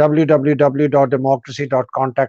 www.democracy.contact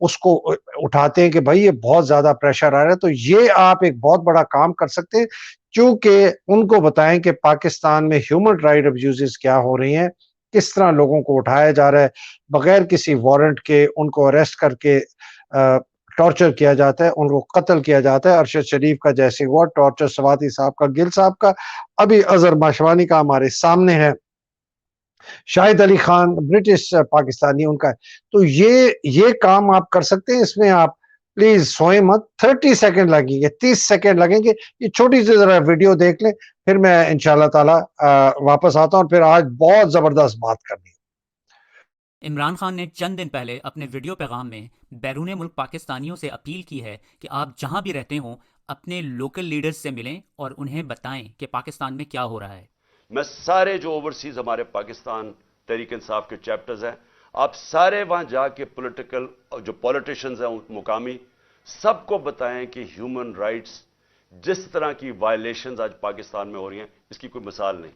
اس کو اٹھاتے ہیں کہ بھائی یہ بہت زیادہ پریشر آ رہا ہے. تو یہ آپ ایک بہت بڑا کام کر سکتے ہیں کیونکہ ان کو بتائیں کہ پاکستان میں ہیومن رائٹ ابیوزز کیا ہو رہی ہیں, کس طرح لوگوں کو اٹھایا جا رہا ہے بغیر کسی وارنٹ کے, ان کو اریسٹ کر کے ٹارچر کیا جاتا ہے, ان کو قتل کیا جاتا ہے. ارشد شریف کا جیسے ہوا ٹارچر سواتی صاحب کا, گل صاحب کا, ابھی اظہر ماشوانی کا ہمارے سامنے ہے, شاہد علی خان برٹش پاکستانی ان کا ہے. تو یہ کام آپ کر سکتے ہیں. اس میں آپ پلیز سوئیں مت, 30 سیکنڈ لگیں گے, 30 سیکنڈ لگیں گے, یہ چھوٹی سی ذرا ویڈیو دیکھ لیں, پھر میں انشاءاللہ تعالی واپس آتا ہوں, پھر آج بہت زبردست بات کرنی ہے. عمران خان نے چند دن پہلے اپنے ویڈیو پیغام میں بیرون ملک پاکستانیوں سے اپیل کی ہے کہ آپ جہاں بھی رہتے ہوں اپنے لوکل لیڈرز سے ملیں اور انہیں بتائیں کہ پاکستان میں کیا ہو رہا ہے. میں سارے جو اوورسیز ہمارے پاکستان تحریک انصاف کے چیپٹرز ہیں, آپ سارے وہاں جا کے پولیٹیکل جو پولیٹیشنز ہیں مقامی, سب کو بتائیں کہ ہیومن رائٹس جس طرح کی وائلیشنز آج پاکستان میں ہو رہی ہیں اس کی کوئی مثال نہیں.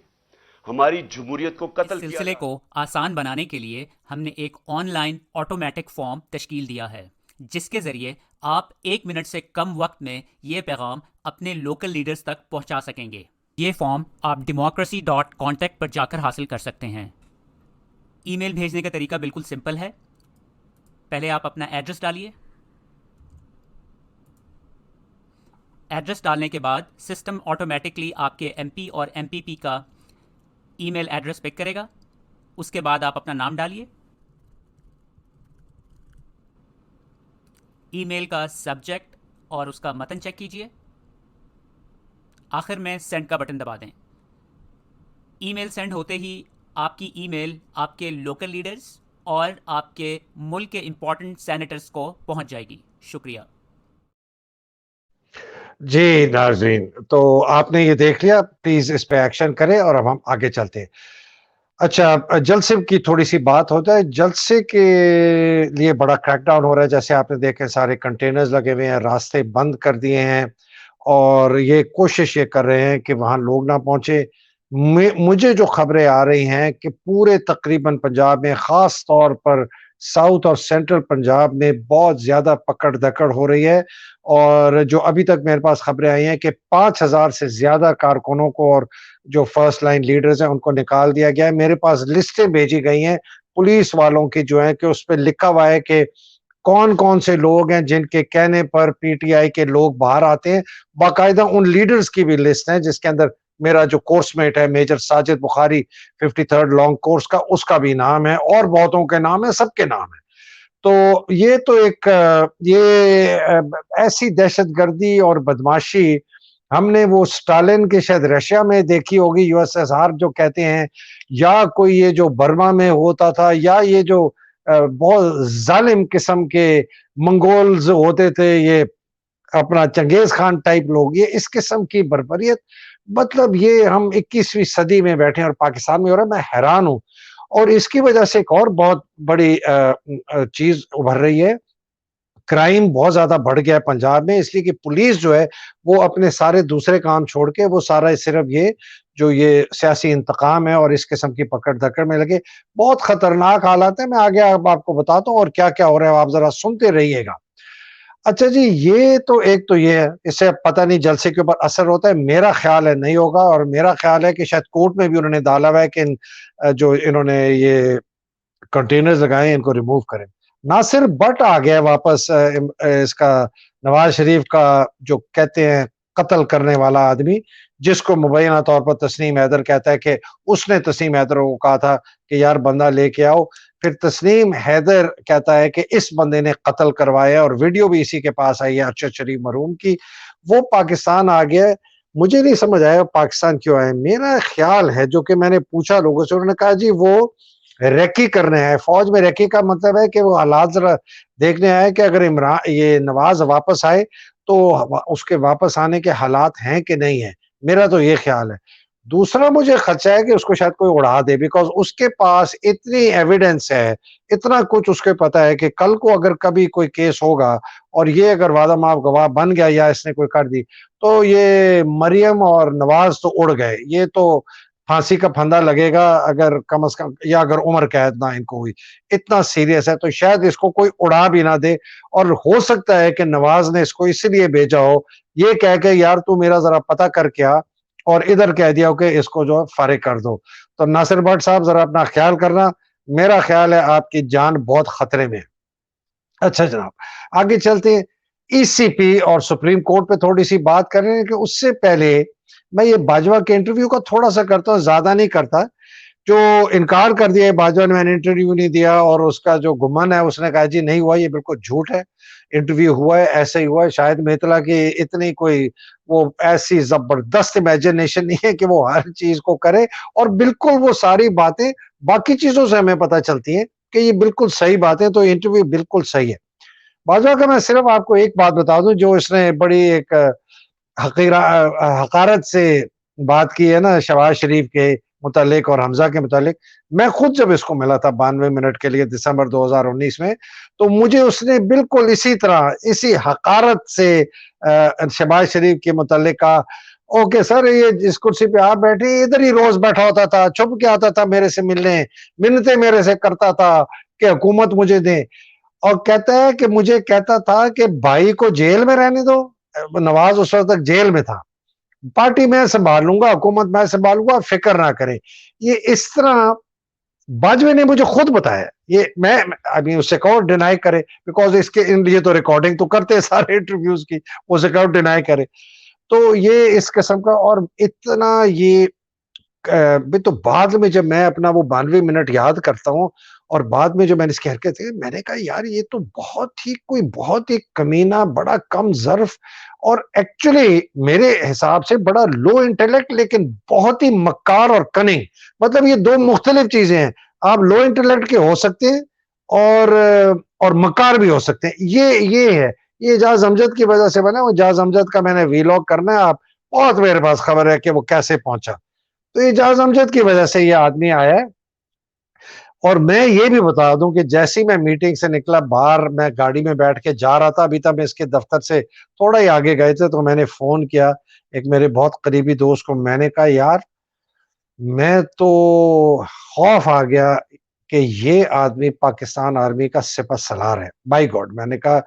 ہماری جمہوریت کو قتل اس کیا سلسلے کو آسان بنانے کے لیے ہم نے ایک آن لائن آٹومیٹک فارم تشکیل دیا ہے جس کے ذریعے آپ 1 منٹ سے کم وقت میں یہ پیغام اپنے لوکل لیڈرز تک پہنچا سکیں گے. یہ فارم آپ democracy.contact پر جا کر حاصل کر سکتے ہیں. ای میل بھیجنے کا طریقہ بالکل سمپل ہے. پہلے آپ اپنا ایڈریس ڈالیے. ایڈریس ڈالنے کے بعد سسٹم آٹومیٹکلی آپ کے ایم پی اور ایم پی پی کا ای میل ایڈریس پک کرے گا. اس کے بعد آپ اپنا نام ڈالیے. ای میل کا سبجیکٹ اور اس کا متن چیک کیجئے. آخر میں سینڈ کا بٹن دبا دیں. ای میل سینڈ ہوتے ہی آپ کی ای میل آپ کے لوکل لیڈرز اور آپ کے ملک کے امپورٹنٹ سینیٹرز کو پہنچ جائے گی. شکریہ. جی ناظرین, تو آپ نے یہ دیکھ لیا, پلیز اس پہ ایکشن کریں اور اب ہم آگے چلتے ہیں. اچھا, جلسے کی تھوڑی سی بات ہو جائے. جلسے کے لیے بڑا کریک ڈاؤن ہو رہا ہے, جیسے آپ نے دیکھے سارے کنٹینرز لگے ہوئے ہیں, راستے بند کر دیے ہیں اور یہ کوشش یہ کر رہے ہیں کہ وہاں لوگ نہ پہنچے. مجھے جو خبریں آ رہی ہیں کہ پورے تقریباً پنجاب میں, خاص طور پر ساؤتھ اور سینٹرل پنجاب میں بہت زیادہ پکڑ دکڑ ہو رہی ہے, اور جو ابھی تک میرے پاس خبریں آئی ہیں کہ 5,000 سے زیادہ کارکنوں کو اور جو فرسٹ لائن لیڈرز ہیں ان کو نکال دیا گیا ہے. میرے پاس لسٹیں بھیجی گئی ہیں پولیس والوں کی جو ہیں کہ اس پہ لکھا ہوا ہے کہ کون کون سے لوگ ہیں جن کے کہنے پر پی ٹی آئی کے لوگ باہر آتے ہیں. باقاعدہ ان لیڈرز کی بھی لسٹ ہے جس کے اندر میرا جو کورس میٹ ہے میجر ساجد بخاری 53rd لانگ کورس کا, اس کا بھی نام ہے, اور بہتوں کے نام ہے, سب کے نام ہے. تو یہ تو ایک یہ ایسی دہشت گردی اور بدماشی ہم نے وہ سٹالن کے شاید رشیا میں دیکھی ہوگی, یو ایس ایس آر جو کہتے ہیں, یا کوئی یہ جو برما میں ہوتا تھا, یا یہ جو بہت ظالم قسم کے منگولز ہوتے تھے, یہ اپنا چنگیز خان ٹائپ لوگ, یہ اس قسم کی بربریت. مطلب یہ ہم 21ویں صدی میں بیٹھے ہیں اور پاکستان میں ہو رہا ہے. میں حیران ہوں. اور اس کی وجہ سے ایک اور بہت بڑی چیز ابھر رہی ہے, کرائم بہت زیادہ بڑھ گیا ہے پنجاب میں, اس لیے کہ پولیس جو ہے وہ اپنے سارے دوسرے کام چھوڑ کے وہ سارا صرف یہ جو یہ سیاسی انتقام ہے اور اس قسم کی پکڑ دکڑ میں لگے. بہت خطرناک حالات ہیں. میں آگے آپ کو بتاتا ہوں اور کیا کیا ہو رہا ہے, آپ ذرا سنتے رہیے گا. اچھا جی, یہ تو ایک تو یہ ہے, اس سے پتہ نہیں جلسے کے اوپر اثر ہوتا ہے, میرا خیال ہے نہیں ہوگا, اور میرا خیال ہے کہ شاید کورٹ میں بھی انہوں نے ڈالا ہوا ہے کہ جو انہوں نے یہ کنٹینرز لگائے ہیں ان کو ریموو کریں. ناصر بٹ آ گیا واپس, اس کا نواز شریف کا جو کہتے ہیں قتل کرنے والا آدمی, جس کو مبینہ طور پر تسنیم حیدر کہتا ہے کہ اس نے تسنیم حیدر کو کہا تھا کہ یار بندہ لے کے آؤ. پھر تسنیم حیدر کہتا ہے کہ اس بندے نے قتل کروایا, اور ویڈیو بھی اسی کے پاس آئی ہے ارشد شریف مرحوم کی. وہ پاکستان آ گیا. مجھے نہیں سمجھ آیا پاکستان کیوں آئے. میرا خیال ہے جو کہ میں نے پوچھا لوگوں سے, انہوں نے کہا جی وہ ریکی کرنے آئے. فوج میں ریکی کا مطلب ہے کہ وہ حالات ذرا دیکھنے آئے کہ اگر یہ نواز واپس آئے تو اس کے واپس آنے کے حالات ہیں کہ نہیں ہیں. میرا تو یہ خیال ہے. دوسرا مجھے خدشہ ہے کہ اس کو شاید کوئی اڑا دے, بیکاز اس کے پاس اتنی ایویڈنس ہے, اتنا کچھ اس کے پتا ہے کہ کل کو اگر کبھی کوئی کیس ہوگا اور یہ اگر وعدہ معاف گواہ بن گیا یا اس نے کوئی کر دی تو یہ مریم اور نواز تو اڑ گئے. یہ تو پھانسی کا پھندا لگے گا اگر کم از کم، یا اگر عمر قید نہ ان کو ہوئی. اتنا سیریس ہے تو شاید اس کو کوئی اڑا بھی نہ دے. اور ہو سکتا ہے کہ نواز نے اس کو اس لیے بھیجا ہو یہ کہہ کے یار تو میرا ذرا پتہ کر کے آ، اور ادھر کہہ دیا ہو کہ اس کو جو فارغ کر دو. تو ناصر بٹ صاحب ذرا اپنا خیال کرنا، میرا خیال ہے آپ کی جان بہت خطرے میں ہے. اچھا جناب، آگے چلتے ہیں. ای سی پی اور سپریم کورٹ پہ تھوڑی سی بات کر رہے ہیں کہ اس سے پہلے میں یہ باجوہ کے انٹرویو کا تھوڑا سا کرتا ہوں، زیادہ نہیں کرتا. جو انکار کر دیا ہے باجوہ نے، میں نے انٹرویو نہیں دیا، اور اس کا جو گمان ہے اس نے کہا جی نہیں ہوا، یہ بالکل جھوٹ ہے، انٹرویو ہوا ہے، ایسا ہی ہوا ہے. شاہد میتلا کی اتنی کوئی وہ ایسی زبردست امیجنیشن نہیں ہے کہ وہ ہر چیز کو کرے، اور بالکل وہ ساری باتیں باقی چیزوں سے ہمیں پتہ چلتی ہیں کہ یہ بالکل صحیح باتیں. تو انٹرویو بالکل صحیح ہے. باجوہ کا میں صرف آپ کو ایک بات بتا دوں، جو اس نے بڑی ایک حقارت سے بات کی ہے نا شہباز شریف کے متعلق اور حمزہ کے متعلق. میں خود جب اس کو ملا تھا 92 منٹ کے لیے دسمبر 2019 میں، تو مجھے اس نے بالکل اسی طرح اسی حقارت سے شہباز شریف کے متعلق کہا اوکے سر، یہ جس کرسی پہ آپ بیٹھے ادھر ہی روز بیٹھا ہوتا تھا، چھپ کے آتا تھا میرے سے ملنے، منتیں میرے سے کرتا تھا کہ حکومت مجھے دے. اور کہتا ہے کہ مجھے کہتا تھا کہ بھائی کو جیل میں رہنے دو. نواز اس وقت تک جیل میں تھا. پارٹی میں سنبھال لوں گا، حکومت میں سنبھال لوں گا، فکر نہ کریں. یہ اس طرح باجوہ نے مجھے خود بتایا. یہ میں ابھی اس سے کہو ڈینائی کرے، بیکاز اس کے یہ تو ریکارڈنگ تو کرتے ہیں سارے انٹرویوز کی، اسے کہو ڈینائی کرے. تو یہ اس قسم کا، اور اتنا یہ تو بعد میں جب میں اپنا وہ 92 منٹ یاد کرتا ہوں، اور بعد میں جو میں نے اس کی حرکت کی، میں نے کہا یار یہ تو بہت ہی کمینہ، بڑا کم ظرف، اور ایکچولی میرے حساب سے بڑا لو انٹیلیکٹ لیکن بہت ہی مکار اور کننگ. مطلب یہ دو مختلف چیزیں ہیں. آپ لو انٹیلیکٹ کے ہو سکتے ہیں اور مکار بھی ہو سکتے ہیں. یہ ہے، یہ اعجاز امجد کی وجہ سے بنا. وہ اعجاز امجد کا میں نے ویلاگ کرنا ہے، آپ بہت میرے پاس خبر ہے کہ وہ کیسے پہنچا. تو اعجاز امجد کی وجہ سے یہ آدمی آیا ہے. اور میں یہ بھی بتا دوں کہ جیسی میں میٹنگ سے نکلا باہر، میں گاڑی میں بیٹھ کے جا رہا تھا، ابھی تک میں اس کے دفتر سے تھوڑا ہی آگے گئے تھے، تو میں نے فون کیا ایک میرے بہت قریبی دوست کو. میں نے کہا یار میں تو خوف آ گیا کہ یہ آدمی پاکستان آرمی کا سپہ سالار ہے. بائی گاڈ، میں نے کہا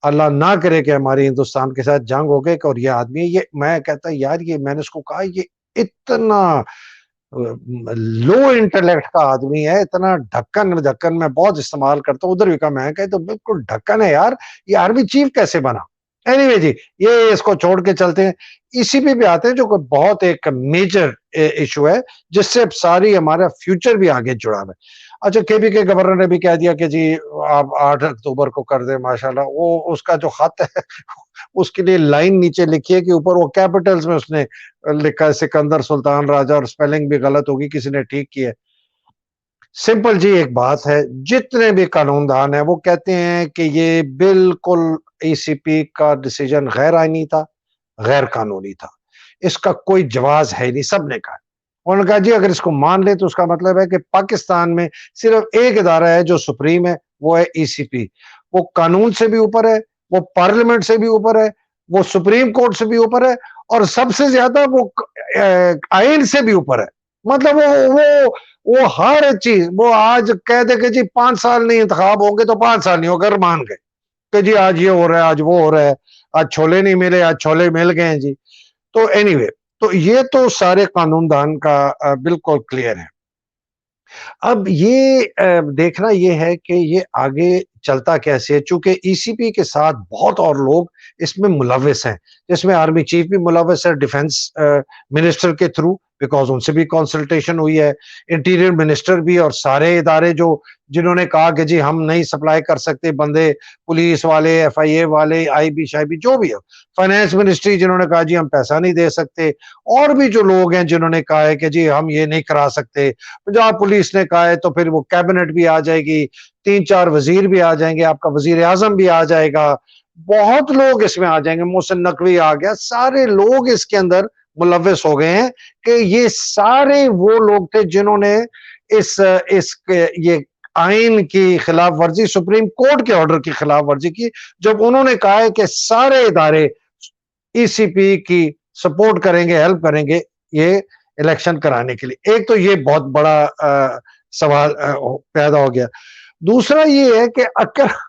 اللہ نہ کرے کہ ہماری ہندوستان کے ساتھ جنگ ہو گئے اور یہ آدمی یہ. میں کہتا یار یہ، میں نے اس کو کہا یہ اتنا لو انٹلیکٹ کا آدمی ہے، اتنا ڈھکن میں بہت استعمال کرتا ہوں، ادھر بھی کہا میں کہ تو بالکل ڈھکن ہے یار، یہ آرمی چیف کیسے بنا. اینی وے جی، یہ اس کو چھوڑ کے چلتے ہیں. اسی پہ آتے ہیں جو کہ بہت ایک میجر ایشو ہے جس سے ساری ہمارا فیوچر بھی آگے جڑا ہے. اچھا، کے پی کے گورنر نے بھی کہہ دیا کہ جی آپ 8 اکتوبر کو کر دیں. ماشاءاللہ، وہ اس کا جو خط ہے اس کے لیے لائن نیچے لکھی ہے کہ اوپر وہ کیپٹلز میں اس نے لکھا ہے سکندر سلطان راجہ، اور سپیلنگ بھی غلط ہوگی، کسی نے ٹھیک کی ہے. سمپل جی ایک بات ہے، جتنے بھی قانون دان ہیں وہ کہتے ہیں کہ یہ بالکل ای سی پی کا ڈیسیجن غیر آئینی تھا، غیر قانونی تھا، اس کا کوئی جواز ہے نہیں. سب نے کہا، انہوں نے کہا جی اگر اس کو مان لے تو اس کا مطلب ہے کہ پاکستان میں صرف ایک ادارہ ہے جو سپریم ہے، وہ ہے ای سی پی. وہ قانون سے بھی اوپر ہے، وہ پارلیمنٹ سے بھی اوپر ہے، وہ سپریم کورٹ سے بھی اوپر ہے، اور سب سے زیادہ وہ آئین سے بھی اوپر ہے. مطلب وہ ہر چیز، وہ آج کہہ دے کہ جی 5 سال نہیں انتخاب ہوں گے تو 5 سال نہیں ہوگا، مان گئے کہ جی آج یہ ہو رہا ہے، آج وہ ہو رہا ہے، آج چھولے نہیں ملے، آج چھولے مل گئے ہیں جی. تو اینی وے، تو یہ تو سارے قانون دان کا بالکل کلیئر ہے. اب یہ دیکھنا یہ ہے کہ یہ آگے چلتا کیسے ہے، چونکہ ای سی پی کے ساتھ بہت اور لوگ اس میں ملوث ہیں، جس میں آرمی چیف بھی ملوث ہے ڈیفنس منسٹر کے تھرو، بیکاز ان سے بھی کنسلٹیشن ہوئی ہے، انٹیریئر منسٹر بھی، اور سارے ادارے جنہوں نے کہا کہ جی ہم نہیں سپلائی کر سکتے بندے، پولیس والے، ایف آئی اے والے، آئی بی شائی جو بھی ہے، فائنانس منسٹری جنہوں نے کہا جی ہم پیسہ نہیں دے سکتے، اور بھی جو لوگ ہیں جنہوں نے کہا ہے کہ جی ہم یہ نہیں کرا سکتے. پنجاب پولیس نے کہا ہے تو پھر وہ کیبنٹ بھی آ جائے گی، 3-4 وزیر بھی آ جائیں گے، آپ کا وزیر اعظم بھی آ جائے گا، بہت لوگ اس میں آ جائیں گے، محسن نقوی آ گیا، سارے لوگ اس کے اندر ملوث ہو گئے ہیں کہ یہ سارے وہ لوگ تھے جنہوں نے یہ آئین کی خلاف ورزی، سپریم کورٹ کے آرڈر کی خلاف ورزی کی، جب انہوں نے کہا ہے کہ سارے ادارے ای سی پی کی سپورٹ کریں گے، ہیلپ کریں گے. یہ الیکشن کرانے کے لیے. ایک تو یہ بہت بڑا سوال پیدا ہو گیا. دوسرا یہ ہے کہ اگر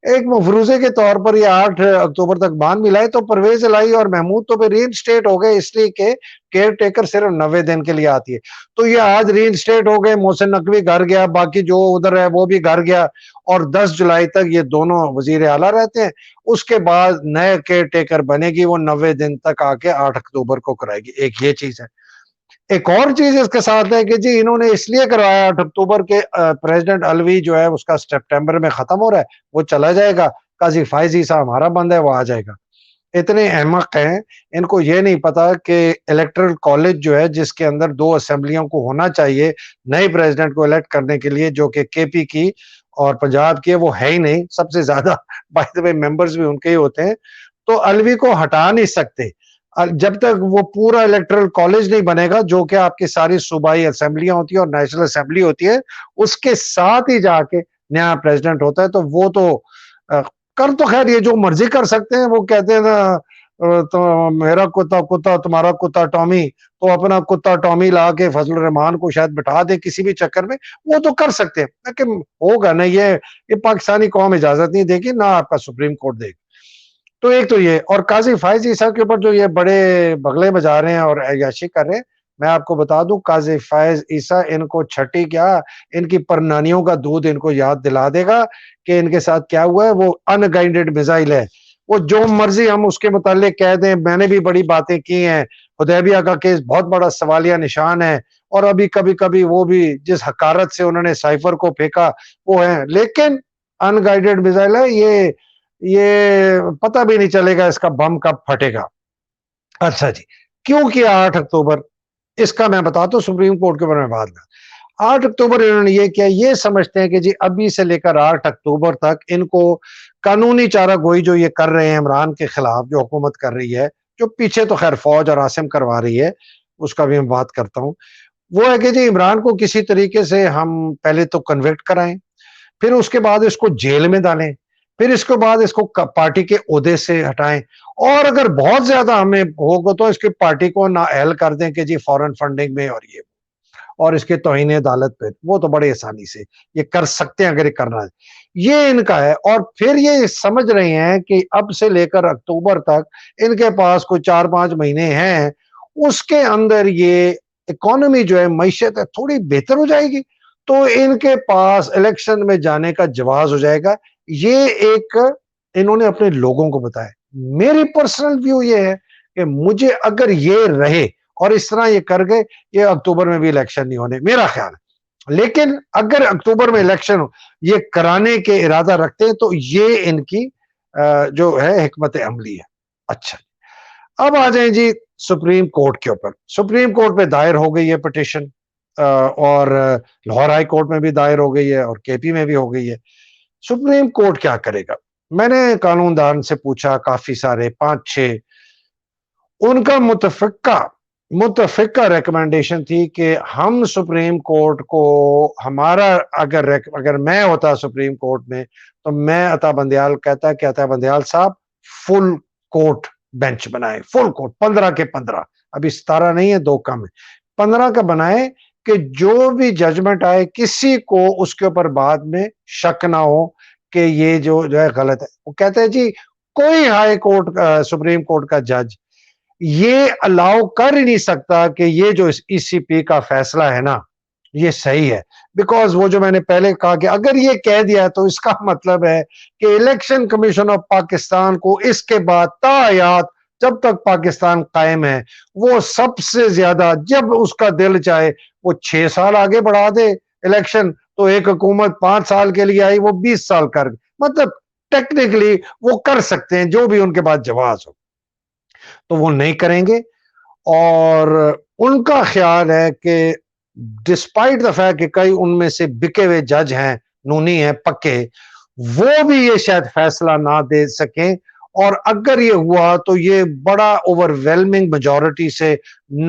ایک مفروضے کے طور پر یہ 8 اکتوبر تک باندھ ملائے تو پرویز الہی اور محمود تو پھر ری انسٹیٹ ہو گئے, اس لیے کہ کیئر ٹیکر صرف 90 دن کے لیے آتی ہے. تو یہ آج ری انسٹیٹ ہو گئے, محسن نقوی گھر گیا, باقی جو ادھر ہے وہ بھی گھر گیا, اور 10 جولائی تک یہ دونوں وزیر اعلیٰ رہتے ہیں. اس کے بعد نئے کیئر ٹیکر بنے گی, وہ 90 دن تک آ کے 8 اکتوبر کو کرائے گی. ایک یہ چیز ہے. ایک اور چیز اس کے ساتھ ہے کہ جی انہوں نے اس لیے کروایا 8 اکتوبر کے پریزیڈنٹ الوی جو ہے اس کا سپٹمبر میں ختم ہو رہا ہے, وہ چلا جائے گا. قاضی فائز عیسیٰ ہمارا بند ہے, وہ آ جائے گا. اتنے احمق ہیں, ان کو یہ نہیں پتا کہ الیکٹرل کالج جو ہے جس کے اندر 2 اسمبلیوں کو ہونا چاہیے نئے پریزیڈنٹ کو الیکٹ کرنے کے لیے, جو کہ کے پی کی اور پنجاب کی ہے, وہ ہے ہی نہیں. سب سے زیادہ بائی دی وے ممبرز بھی ان کے ہی ہوتے ہیں. تو الوی کو ہٹا نہیں سکتے جب تک وہ پورا الیکٹرل کالج نہیں بنے گا, جو کہ آپ کی ساری صوبائی اسمبلیاں ہوتی ہیں اور نیشنل اسمبلی ہوتی ہے, اس کے ساتھ ہی جا کے نیا پریزیڈنٹ ہوتا ہے. تو وہ تو کر تو خیر یہ جو مرضی کر سکتے ہیں. وہ کہتے ہیں نا تو میرا کتا کتا تمہارا کتا ٹامی, تو اپنا کتا ٹامی لا کے فضل الرحمان کو شاید بٹھا دے کسی بھی چکر میں, وہ تو کر سکتے ہیں. لیکن ہوگا نہیں, یہ پاکستانی قوم اجازت نہیں دے گی, نہ آپ کا سپریم کورٹ دے گی. تو ایک تو یہ, اور قاضی فائز عیسیٰ کے اوپر جو یہ بڑے بغلے بجا رہے ہیں اور عیاشی کر رہے ہیں, میں آپ کو بتا دوں قاضی فائز عیسیٰ ان کو چھٹی کیا, ان کی پرنانیوں کا دودھ ان کو یاد دلا دے گا کہ ان کے ساتھ کیا ہوا ہے. وہ ان گائیڈڈ میزائل ہے, وہ جو مرضی ہم اس کے متعلق کہہ دیں. میں نے بھی بڑی باتیں کی ہیں, حدیبیہ کا کیس بہت بڑا سوالیہ نشان ہے, اور ابھی کبھی کبھی وہ بھی جس حقارت سے انہوں نے سائفر کو پھینکا وہ ہے, لیکن ان گائیڈڈ میزائل ہے. یہ پتہ بھی نہیں چلے گا اس کا بم کب پھٹے گا. اچھا جی, کیوں کیا 8 اکتوبر, اس کا میں بتاتا ہوں سپریم کورٹ کے بارے میں بعد میں. 8 اکتوبر انہوں نے یہ کیا, یہ سمجھتے ہیں کہ جی ابھی سے لے کر 8 اکتوبر تک ان کو قانونی چارہ گوئی جو یہ کر رہے ہیں عمران کے خلاف, جو حکومت کر رہی ہے, جو پیچھے تو خیر فوج اور عاصم کروا رہی ہے, اس کا بھی میں بات کرتا ہوں, وہ ہے کہ جی عمران کو کسی طریقے سے ہم پہلے تو کنوکٹ کرائیں, پھر اس کے بعد اس کو جیل میں ڈالیں, پھر اس کے بعد اس کو پارٹی کے عہدے سے ہٹائیں, اور اگر بہت زیادہ ہمیں ہوگا تو اس کی پارٹی کو نااہل کر دیں کہ جی فورن فنڈنگ میں اور یہ, اور اس کے توہین عدالت پہ. وہ تو بڑے آسانی سے یہ کر سکتے ہیں اگر یہ کرنا ہے. یہ ان کا ہے. اور پھر یہ سمجھ رہے ہیں کہ اب سے لے کر اکتوبر تک ان کے پاس کوئی 4-5 مہینے ہیں, اس کے اندر یہ اکانومی جو ہے, معیشت ہے, تھوڑی بہتر ہو جائے گی, تو ان کے پاس الیکشن میں جانے کا جواز ہو جائے گا. یہ ایک انہوں نے اپنے لوگوں کو بتایا. میری پرسنل ویو یہ ہے کہ مجھے اگر یہ رہے اور اس طرح یہ کر گئے, یہ اکتوبر میں بھی الیکشن نہیں ہونے, میرا خیال ہے. لیکن اگر اکتوبر میں الیکشن یہ کرانے کے ارادہ رکھتے ہیں تو یہ ان کی جو ہے حکمت عملی ہے. اچھا, اب آ جائیں جی سپریم کورٹ کے اوپر. سپریم کورٹ میں دائر ہو گئی ہے پٹیشن, اور لاہور ہائی کورٹ میں بھی دائر ہو گئی ہے, اور کے پی میں بھی ہو گئی ہے. سپریم کورٹ کیا کرے گا؟ میں نے قانون دان سے پوچھا, کافی سارے 5-6, ان کا متفقہ ریکمنڈیشن تھی کہ ہم سپریم کورٹ کو, ہمارا اگر میں ہوتا سپریم کورٹ میں تو میں عطا بندیال کہتا کہ عطا بندیال صاحب فل کورٹ بینچ بنائے, فل کورٹ 15 کے 15, ابھی 17 نہیں ہے, 2 کم ہے, 15 کا بنائے کہ جو بھی ججمنٹ آئے کسی کو اس کے اوپر بعد میں شک نہ ہو کہ یہ جو ہے غلط ہے. وہ کہتے ہیں جی کوئی ہائی کورٹ سپریم کورٹ کا جج یہ الاؤ کر ہی نہیں سکتا کہ یہ جو ای سی پی کا فیصلہ ہے نا یہ صحیح ہے, بیکاز وہ جو میں نے پہلے کہا کہ اگر یہ کہہ دیا تو اس کا مطلب ہے کہ الیکشن کمیشن آف پاکستان کو اس کے بعد تا حیات جب تک پاکستان قائم ہے وہ سب سے زیادہ جب اس کا دل چاہے وہ 6 سال آگے بڑھا دے الیکشن, تو ایک حکومت 5 سال کے لیے آئی وہ 20 سال کر, مطلب ٹیکنیکلی وہ کر سکتے ہیں جو بھی ان کے بعد جواز ہو, تو وہ نہیں کریں گے. اور ان کا خیال ہے کہ ڈسپائٹ دا فیکٹ کہ کئی ان میں سے بکے ہوئے جج ہیں, نونی ہیں پکے, وہ بھی یہ شاید فیصلہ نہ دے سکیں, اور اگر یہ ہوا تو یہ بڑا اوور ویلمنگ میجورٹی سے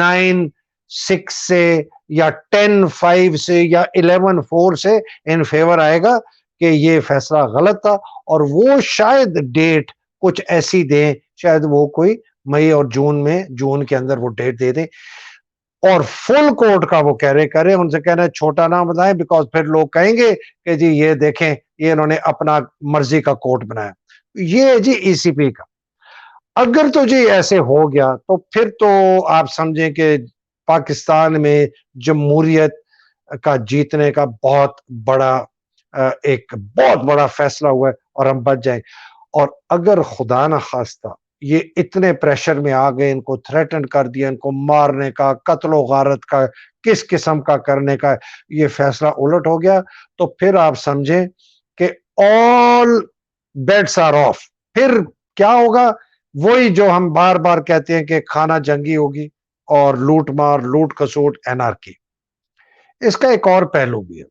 9-6 سے یا 10-5 سے یا 11-4 سے ان فیور آئے گا کہ یہ فیصلہ غلط تھا. اور وہ شاید ڈیٹ کچھ ایسی دیں, شاید وہ کوئی مئی اور جون کے اندر وہ ڈیٹ دے دیں. اور فل کوٹ کا وہ کہہ رہے ان سے کہنا ہے چھوٹا نہ بتائیں بیکاز پھر لوگ کہیں گے کہ جی یہ دیکھیں یہ انہوں نے اپنا مرضی کا کوٹ بنایا. یہ ہے جی ای سی پی کا. اگر تو جی ایسے ہو گیا تو پھر تو آپ سمجھیں کہ پاکستان میں جمہوریت کا جیتنے کا بہت بڑا ایک بہت بڑا فیصلہ ہوا ہے اور ہم بچ جائیں. اور اگر خدا نہ خواستہ یہ اتنے پریشر میں آ گئے ان کو تھریٹن کر دیا ان کو مارنے کا قتل و غارت کا کس قسم کا کرنے کا یہ فیصلہ الٹ ہو گیا تو پھر آپ سمجھیں کہ all bets are off. پھر کیا ہوگا وہی جو ہم بار بار کہتے ہیں کہ خانہ جنگی ہوگی اور لوٹ مار لوٹ کسوٹ اینارکی. اس کا ایک اور پہلو بھی ہے.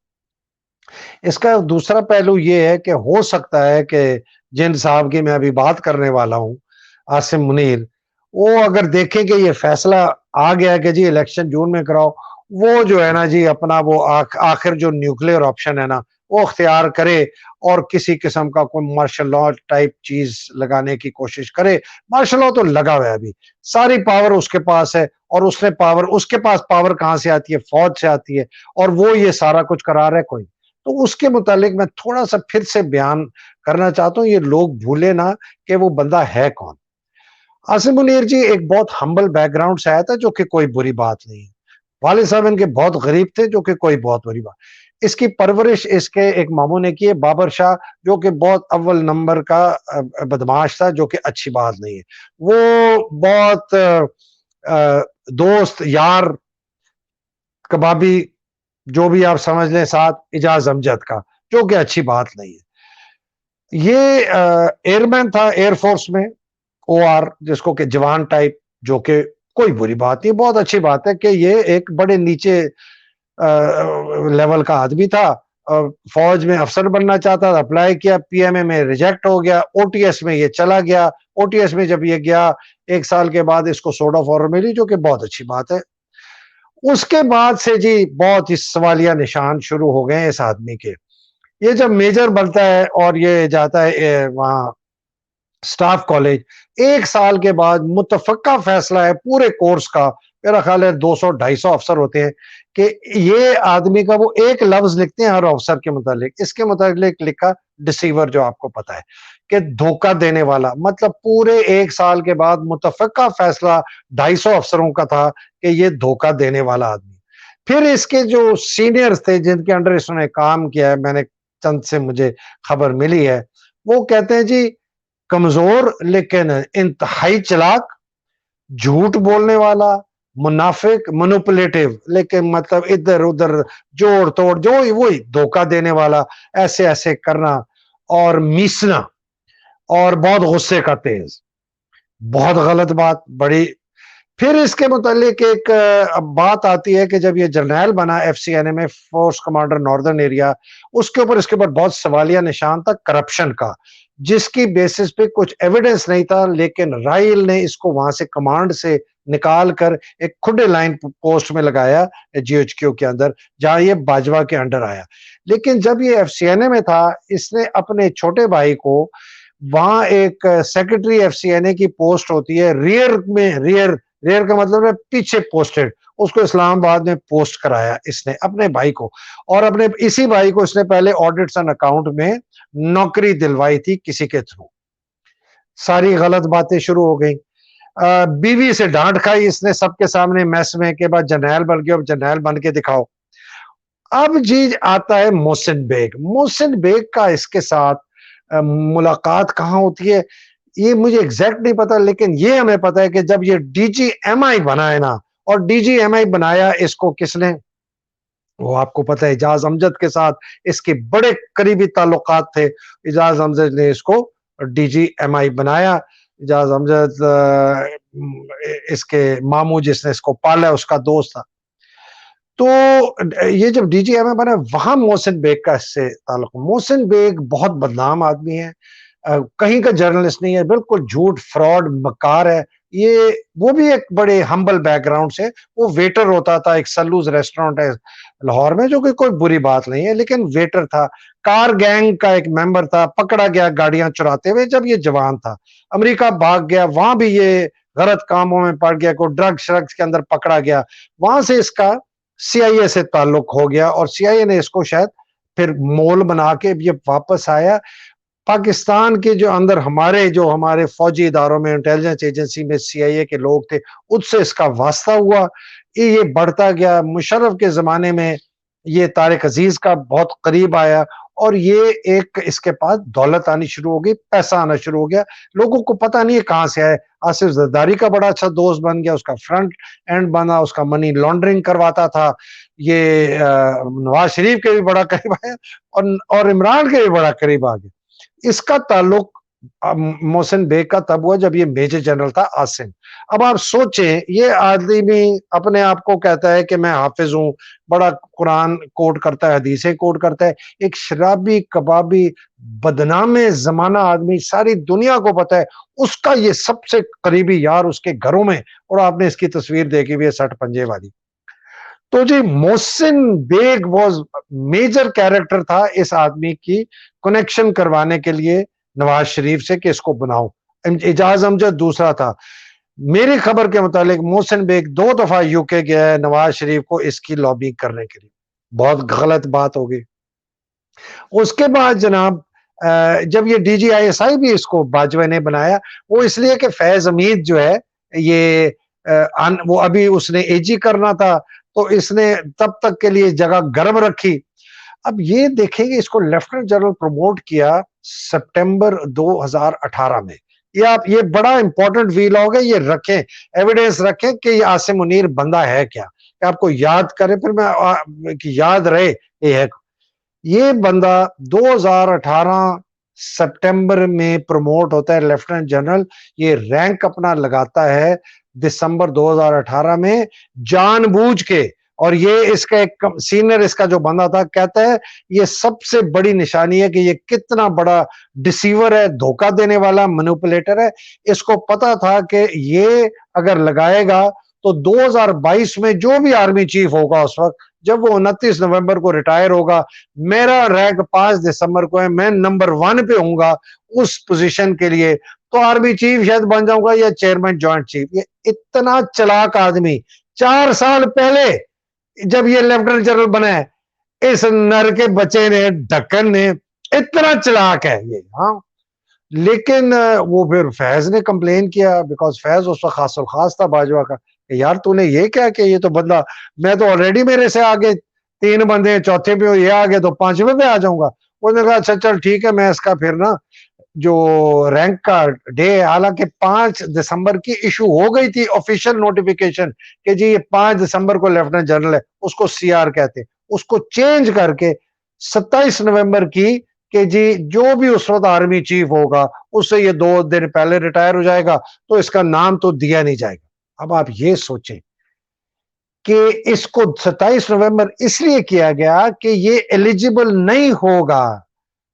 اس کا دوسرا پہلو یہ ہے کہ ہو سکتا ہے کہ جن صاحب کی میں ابھی بات کرنے والا ہوں عاصم منیر وہ اگر دیکھیں کہ یہ فیصلہ آ گیا کہ جی الیکشن جون میں کراؤ وہ جو ہے نا جی اپنا وہ آخر جو نیوکلیئر آپشن ہے نا وہ اختیار کرے اور کسی قسم کا کوئی مارشل لا ٹائپ چیز لگانے کی کوشش کرے. مارشل لا تو لگا ہوا ہے ابھی ساری پاور اس کے پاس ہے اور اس نے پاور اس کے پاس پاور کہاں سے آتی ہے فوج سے آتی ہے اور وہ یہ سارا کچھ کرا رہا ہے کوئی. تو اس کے متعلق میں تھوڑا سا پھر سے بیان کرنا چاہتا ہوں یہ لوگ بھولے نہ کہ وہ بندہ ہے کون. عاصم منیر جی ایک بہت ہمبل بیک گراؤنڈ سے آیا تھا جو کہ کوئی بری بات نہیں ہے. والد صاحب ان کے بہت غریب تھے جو کہ کوئی بہت بری بات. اس کی پرورش اس کے ایک ماموں نے کی ہے بابر شاہ جو کہ بہت اول نمبر کا بدماش تھا جو کہ اچھی بات نہیں ہے. وہ بہت دوست یار کبابی جو بھی آپ سمجھ لیں ساتھ اجاز امجد کا جو کہ اچھی بات نہیں ہے. یہ ایئر مین تھا ایئر فورس میں او آر جس کو کہ جوان ٹائپ جو کہ کوئی بری بات نہیں بہت اچھی بات ہے کہ یہ ایک بڑے نیچے لیول کا آدمی تھا فوج میں افسر بننا چاہتا تھا اپلائی کیا پی ایم اے میں ریجیکٹ ہو گیا او ٹی ایس میں یہ چلا گیا او ٹی ایس میں جب یہ گیا 1 سال کے بعد اس کو سوڈ آف آرڈر ملی جو کہ بہت اچھی بات ہے. اس کے بعد سے جی بہت اس سوالیہ نشان شروع ہو گئے اس آدمی کے. یہ جب میجر بنتا ہے اور یہ جاتا ہے وہاں سٹاف کالج 1 سال کے بعد متفقہ فیصلہ ہے پورے کورس کا میرا خیال ہے 200-250 افسر ہوتے ہیں کہ یہ آدمی کا وہ ایک لفظ لکھتے ہیں ہر افسر کے متعلق. اس کے متعلق لکھا ڈسیور جو آپ کو پتا ہے کہ دھوکہ دینے والا مطلب پورے 1 سال کے بعد متفقہ فیصلہ 250 افسروں کا تھا کہ یہ دھوکہ دینے والا آدمی. پھر اس کے جو سینئرز تھے جن کے انڈر اس نے کام کیا ہے میں نے چند سے مجھے خبر ملی ہے وہ کہتے ہیں جی کمزور لیکن انتہائی چلاک جھوٹ بولنے والا منافق مینوپولیٹو لیکن مطلب ادھر ادھر جوڑ توڑ جو وہی دھوکہ دینے والا ایسے ایسے کرنا اور میسنا اور بہت غصے کا تیز بہت غلط بات بڑی. پھر اس کے متعلق ایک بات آتی ہے کہ جب یہ جرنیل بنا ایف سی این اے میں فورس کمانڈر ناردرن ایریا اس کے اوپر بہت سوالیہ نشان تھا کرپشن کا جس کی بیسس پہ کچھ ایویڈنس نہیں تھا لیکن رائل نے اس کو وہاں سے کمانڈ سے نکال کر ایک کھڈے لائن پوسٹ میں لگایا جی ایچ کیو کے اندر جہاں یہ باجوہ کے انڈر آیا. لیکن جب یہ ایف سی این اے میں تھا اس نے اپنے چھوٹے بھائی کو وہاں ایک سیکرٹری ایف سی این اے کی پوسٹ ہوتی ہے ریئر کا مطلب ہے پیچھے پوسٹڈ اس کو اسلام آباد میں پوسٹ کرایا اس نے اپنے بھائی کو اور اپنے اسی بھائی کو اس نے پہلے آڈٹس اینڈ اکاؤنٹ میں نوکری دلوائی تھی کسی کے تھرو. ساری غلط باتیں شروع ہو گئی. بیوی سے ڈانٹ کھائی اس نے سب کے سامنے میس میں کے بعد جرنیل بن گیا اب جرنیل بن کے دکھاؤ. اب جی آتا ہے محسن بیگ کا اس کے ساتھ ملاقات کہاں ہوتی ہے یہ مجھے ایگزیکٹ نہیں پتا لیکن یہ ہمیں پتا ہے کہ جب یہ ڈی جی ایم آئی بنا ہے نا اور ڈی جی ایم آئی بنایا اس کو کس نے وہ آپ کو پتا ہے اجاز امجد کے ساتھ اس کے بڑے قریبی تعلقات تھے. اجاز امجد نے اس کو ڈی جی ایم آئی بنایا. اجاز امجد اس کے ماموں جس نے اس کو پالا اس کا دوست تھا. تو یہ جب ڈی جی ایم آئی بنا وہاں محسن بیگ کا اس سے تعلق. محسن بیگ بہت بدنام آدمی ہے کہیں کا جرنلسٹ نہیں ہے بالکل جھوٹ فراڈ مکار ہے. یہ وہ بھی ایک بڑے ہمبل بیک گراؤنڈ سے وہ ویٹر ہوتا تھا ایک سلوز ریسٹورنٹ ہے لاہور میں جو کہ کوئی بری بات نہیں ہے لیکن ویٹر تھا. کار گینگ کا ایک ممبر تھا پکڑا گیا گاڑیاں چراتے ہوئے جب یہ جوان تھا امریکہ بھاگ گیا وہاں بھی یہ غلط کاموں میں پڑ گیا, کوئی ڈرگ شرگس کے اندر پکڑا گیا, وہاں سے اس کا سی آئی اے سے تعلق ہو گیا اور سی آئی اے نے اس کو شاید پھر مول بنا کے یہ واپس آیا. پاکستان کے جو اندر ہمارے فوجی اداروں میں, انٹیلیجنس ایجنسی میں سی آئی اے کے لوگ تھے, اس سے اس کا واسطہ ہوا, یہ بڑھتا گیا. مشرف کے زمانے میں یہ طارق عزیز کا بہت قریب آیا اور یہ ایک اس کے پاس دولت آنی شروع ہو گئی, پیسہ آنا شروع ہو گیا. لوگوں کو پتہ نہیں ہے کہاں سے آئے. آصف زرداری کا بڑا اچھا دوست بن گیا, اس کا فرنٹ اینڈ بنا, اس کا منی لانڈرنگ کرواتا تھا. یہ نواز شریف کے بھی بڑا قریب آیا اور عمران کے بھی بڑا قریب آ گیا. اس کا تعلق محسن بیگ کا تب ہوا جب یہ میجر جنرل تھا عاصم. اب آپ سوچیں, یہ آدمی اپنے آپ کو کہتا ہے کہ میں حافظ ہوں, بڑا قرآن کوٹ کرتا ہے, حدیثیں کوٹ کرتا ہے, ایک شرابی کبابی بدنام زمانہ آدمی, ساری دنیا کو پتا ہے اس کا یہ سب سے قریبی یار اس کے گھروں میں, اور آپ نے اس کی تصویر دیکھی بھی ہے 60 پنجے والی. تو جی محسن بیگ واز میجر کیریکٹر تھا اس آدمی کی کنیکشن کروانے کے لیے نواز شریف سے کہ اس کو بناؤ. اعجاز امجد دوسرا تھا. میری خبر کے مطابق محسن بیگ 2 دفعہ یو کے گیا ہے نواز شریف کو اس کی لابی کرنے کے لیے. بہت غلط بات ہوگی. اس کے بعد جناب جب یہ D G I S I بھی اس کو باجوہ نے بنایا, وہ اس لیے کہ فیض حمید جو ہے یہ وہ ابھی اس نے اے جی کرنا تھا, تو اس نے تب تک کے لیے جگہ گرم رکھی. اب یہ دیکھیں گے اس کو لیفٹنٹ جنرل پروموٹ کیا سپٹمبر 2018 میں. یہ بڑا امپورٹنٹ ویلاگ ہے, یہ رکھیں, ایویڈنس رکھیں کہ یہ عاصم منیر بندہ ہے کیا, کہ آپ کو یاد کرے, پھر میں یاد رہے یہ ہے. یہ بندہ 2018 سپٹمبر میں پروموٹ ہوتا ہے لیفٹنٹ جنرل. یہ رینک اپنا لگاتا ہے دسمبر 2018 میں جان بوجھ کے, اور یہ اس کا ایک سینئر اس کا جو بندہ تھا کہتا ہے یہ سب سے بڑی نشانی ہے کہ یہ کتنا بڑا ڈسیور ہے, دھوکہ دینے والا مینوپولیٹر ہے. اس کو پتا تھا کہ یہ اگر لگائے گا تو 2022 میں جو بھی آرمی چیف ہوگا اس وقت, جب وہ 29 نومبر کو ریٹائر ہوگا, میرا رینک 5 دسمبر کو ہے, میں نمبر 1 پہ ہوں گا اس پوزیشن کے لیے, تو آرمی چیف شاید بن جاؤں گا یا چیئرمین جوائنٹ چیف. یہ اتنا چلاک آدمی 4 سال پہلے جب یہ لیفٹنٹ جنرل بنا ہے, اس نر کے بچے نے, ڈھکن نے, اتنا چلاک ہے یہ. ہاں, لیکن وہ پھر فیض نے کمپلین کیا, بیکاز فیض اس وقت خاص الخاص تھا باجوہ کا, کہ یار تو نے یہ کیا کہ یہ تو بندہ, میں تو آلریڈی میرے سے آگے 3 بندے, چوتھے پہ یہ آگے تو 5ویں پہ آ جاؤں گا. انہوں نے کہا اچھا چل ٹھیک ہے, میں اس کا پھر نا جو رینک کا ڈے, حالانکہ 5 دسمبر کی ایشو ہو گئی تھی آفیشیل نوٹیفیکیشن کہ جی یہ 5 دسمبر کو لیفٹنٹ جنرل ہے, اس کو سی آر کہتے, اس کو چینج کر کے 27 نومبر کی کہ جی جو بھی اس وقت آرمی چیف ہوگا اس سے یہ 2 دن پہلے ریٹائر ہو جائے گا, تو اس کا نام تو دیا نہیں جائے گا. اب آپ یہ سوچیں کہ اس کو 27 نومبر اس لیے کیا گیا کہ یہ ایلیجیبل نہیں ہوگا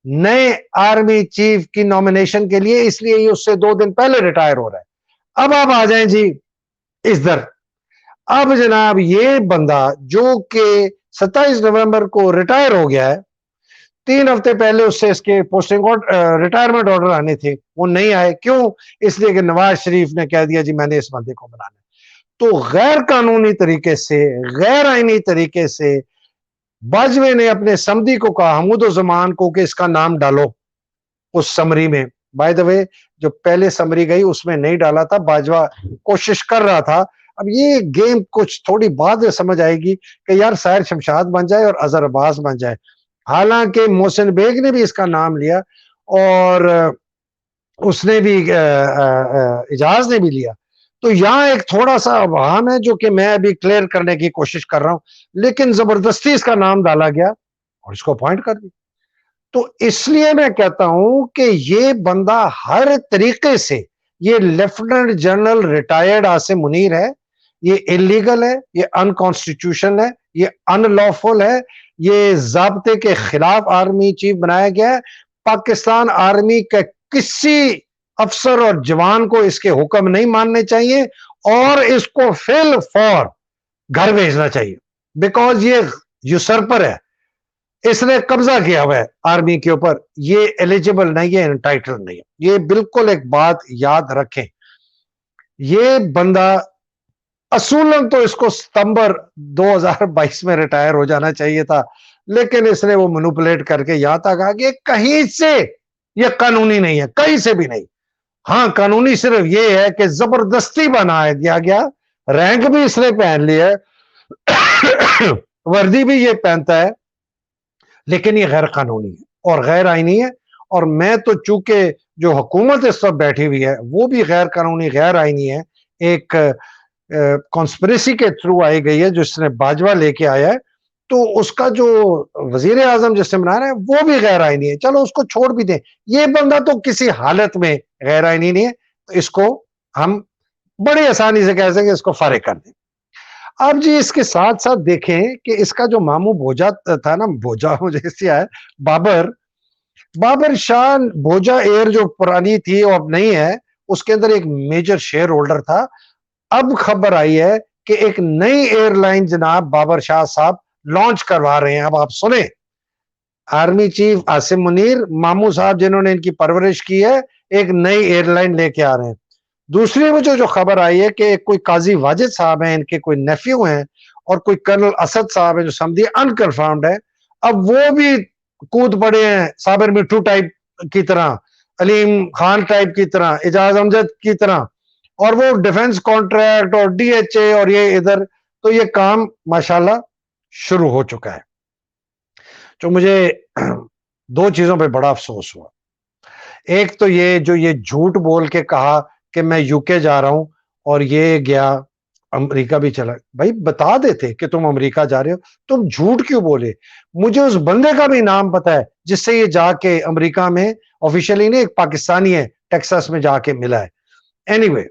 نئے آرمی چیف کی نومینیشن کے لیے, اس لیے یہ اس سے 2 دن پہلے ریٹائر ہو رہا ہے. اب آپ آ جائیں جی اس در. اب جناب یہ بندہ جو کہ 27 نومبر کو ریٹائر ہو گیا ہے, 3 ہفتے پہلے اس سے اس کے پوسٹنگ ریٹائرمنٹ آرڈر آنے تھے, وہ نہیں آئے. کیوں؟ اس لیے کہ نواز شریف نے کہہ دیا جی میں نے اس بندے کو بنانا. تو غیر قانونی طریقے سے, غیر آئینی طریقے سے باجوے نے اپنے سمدی کو کہا, حمود الزمان کو, کہ اس کا نام ڈالو اس سمری میں. بائی دا وے جو پہلے سمری گئی اس میں نہیں ڈالا تھا, باجوہ کوشش کر رہا تھا. اب یہ گیم کچھ تھوڑی بعد میں سمجھ آئے گی کہ یار ساحر شمشاد بن جائے اور اظہر عباس بن جائے. حالانکہ محسن بیگ نے بھی اس کا نام لیا اور اس نے بھی اعجاز نے بھی لیا. تو یہاں ایک تھوڑا سا ابہام ہے جو کہ میں ابھی کلیئر کرنے کی کوشش کر رہا ہوں, لیکن زبردستی اس کا نام ڈالا گیا اور اس کو اپوائنٹ کر دیا. تو اس لیے میں کہتا ہوں کہ یہ بندہ ہر طریقے سے, یہ lieutenant general retired Asim Munir ہے, یہ انلیگل ہے, یہ انکانسٹیٹیوشن ہے, یہ ان لافل ہے, یہ ضابطے کے خلاف آرمی چیف بنایا گیا ہے. پاکستان آرمی کے کسی افسر اور جوان کو اس کے حکم نہیں ماننے چاہیے اور اس کو فی الفور گھر بھیجنا چاہیے, بیکاز یہ یوسرپر ہے, اس نے قبضہ کیا ہوا ہے آرمی کے اوپر, یہ ایلیجیبل نہیں ہے, انٹائٹل نہیں ہے. یہ بالکل ایک بات یاد رکھیں. یہ بندہ اصولاً تو اس کو ستمبر 2022 میں ریٹائر ہو جانا چاہیے تھا، لیکن اس نے وہ مینوپولیٹ کر کے یہاں تک آ کہ کہیں سے یہ قانونی نہیں ہے، کہیں سے بھی نہیں. ہاں قانونی صرف یہ ہے کہ زبردستی بنا دیا گیا، رینک بھی اس نے پہن لی ہے، وردی بھی یہ پہنتا ہے، لیکن یہ غیر قانونی ہے اور غیر آئینی ہے. اور میں تو چونکہ جو حکومت اس وقت بیٹھی ہوئی ہے وہ بھی غیر قانونی غیر آئینی ہے، ایک کانسپریسی کے تھرو آئی گئی ہے جس نے باجوہ لے کے آیا ہے، تو اس کا جو وزیر اعظم جس نے بنا رہا ہے وہ بھی غیر آئینی ہے. چلو اس کو چھوڑ بھی دیں، یہ بندہ تو کسی حالت میں غیر آئینی نہیں ہے، تو اس کو ہم بڑی آسانی سے کہہ سکیں اس کو فارغ کر دیں. اب جی اس کے ساتھ ساتھ دیکھیں کہ اس کا جو ماموں بھوجا تھا نا، بھوجا مجھے اس سے آیا، بابر شاہ بھوجا ایئر جو پرانی تھی اور اب نہیں ہے، اس کے اندر ایک میجر شیئر ہولڈر تھا. اب خبر آئی ہے کہ ایک نئی ایئر لائن جناب بابر شاہ صاحب لانچ کروا رہے ہیں. اب آپ سنیں، آرمی چیف عاصم منیر ماموں صاحب جنہوں نے ان کی پرورش کی ہے، ایک نئی ایئر لائن لے کے آ رہے ہیں. دوسری مجھے جو خبر آئی ہے کہ کوئی قاضی واجد صاحب ہیں، ان کے کوئی نیفیو ہیں، اور کوئی کرنل اسد صاحب ہیں جو سمجھی انکنفرمڈ ہے. اب وہ بھی کود پڑے ہیں صابر مٹھو ٹائپ کی طرح، علیم خان ٹائپ کی طرح، اعجاز امجد کی طرح، اور وہ ڈیفنس کانٹریکٹ اور ڈی ایچ اے اور یہ ادھر. تو یہ کام ماشاءاللہ شروع ہو چکا ہے. جو مجھے دو چیزوں پہ بڑا افسوس ہوا، ایک تو یہ جو یہ جھوٹ بول کے کہا کہ میں یو کے جا رہا ہوں اور یہ گیا امریکہ بھی چلا. بھائی بتا دیتے کہ تم امریکہ جا رہے ہو، تم جھوٹ کیوں بولے؟ مجھے اس بندے کا بھی نام پتا ہے جس سے یہ جا کے امریکہ میں آفیشیلی نہیں، ایک پاکستانی ہے ٹیکساس میں جا کے ملا ہے. اینی وے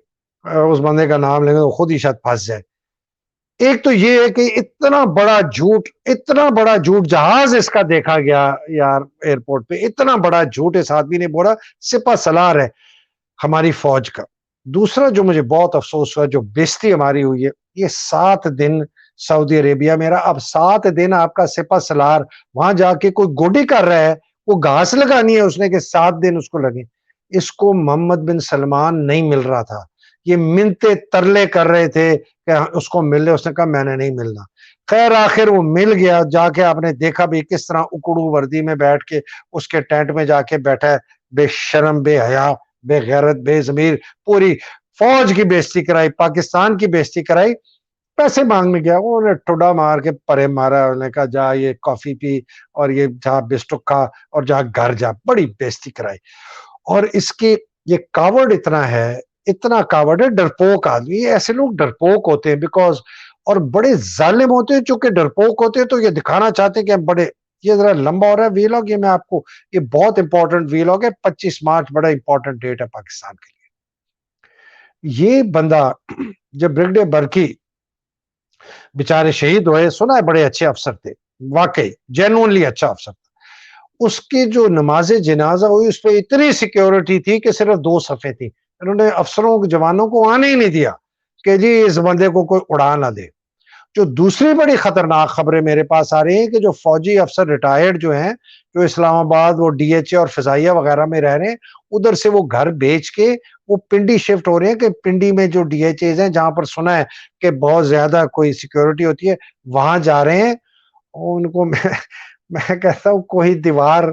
اس بندے کا نام لیں گے تو خود ہی شاید پھنس جائے. ایک تو یہ ہے کہ اتنا بڑا جھوٹ جہاز اس کا دیکھا گیا یار ایئرپورٹ پہ، اتنا بڑا جھوٹ اس آدمی نے بولا، سپہ سالار ہے ہماری فوج کا. دوسرا جو مجھے بہت افسوس ہوا، جو بےزتی ہماری ہوئی ہے، یہ 7 دن سعودی عربیہ میں رہا. اب 7 دن آپ کا سپہ سالار وہاں جا کے کوئی گوڈی کر رہا ہے، وہ گھاس لگانی ہے اس نے کہ 7 دن اس کو لگے. اس کو محمد بن سلمان نہیں مل رہا تھا، یہ منتے ترلے کر رہے تھے کہ اس کو مل لے، اس نے کہا میں نے نہیں ملنا. خیر آخر وہ مل گیا. جا کے آپ نے دیکھا بھی کس طرح اکڑو وردی میں بیٹھ کے اس کے ٹینٹ میں جا کے بیٹھا ہے، بے شرم، بے حیا، بے غیرت، بے ضمیر. پوری فوج کی بےزتی کرائی، پاکستان کی بےزتی کرائی. پیسے مانگنے گیا، وہ نے ٹھڈا مار کے پرے مارا، انہوں نے کہا جا یہ کافی پی اور یہ جا بسٹک کھا اور جا گھر جا. بڑی بےزتی کرائی. اور اس کی یہ کاورڈ اتنا کاورڈ ہے، ڈرپوک آدمی. ایسے لوگ ڈرپوک ہوتے ہیں بیکاز، اور بڑے ظالم ہوتے ہیں. چونکہ ڈرپوک ہوتے ہیں تو یہ دکھانا چاہتے ہیں کہ ہم بڑے. یہ ذرا لمبا ہو رہا ہے ویلاگ، یہ میں آپ کو، یہ بہت امپورٹنٹ ویلاگ ہے. 25 مارچ بڑا امپورٹنٹ ڈیٹ ہے پاکستان کے لیے. یہ بندہ جب بریگیڈیئر برکی بیچارے شہید ہوئے، سنا ہے بڑے اچھے افسر تھے، واقعی جینوئنلی اچھا افسر تھا. اس کی جو نماز جنازہ ہوئی اس پہ اتنی سیکیورٹی تھی کہ صرف 2 صفحے تھی. انہوں نے افسروں جوانوں کو آنے ہی نہیں دیا کہ جی اس بندے کو کوئی اڑا نہ دے. جو دوسری بڑی خطرناک خبریں میرے پاس آ رہی ہیں کہ جو فوجی افسر ریٹائرڈ جو ہیں، جو اسلام آباد وہ ڈی ایچ اے اور فضائیہ وغیرہ میں رہ رہے ہیں، ادھر سے وہ گھر بیچ کے وہ پنڈی شفٹ ہو رہے ہیں. کہ پنڈی میں جو ڈی ایچ ایز ہیں جہاں پر سنا ہے کہ بہت زیادہ کوئی سیکیورٹی ہوتی ہے، وہاں جا رہے ہیں. ان کو میں کہتا ہوں کوئی دیوار،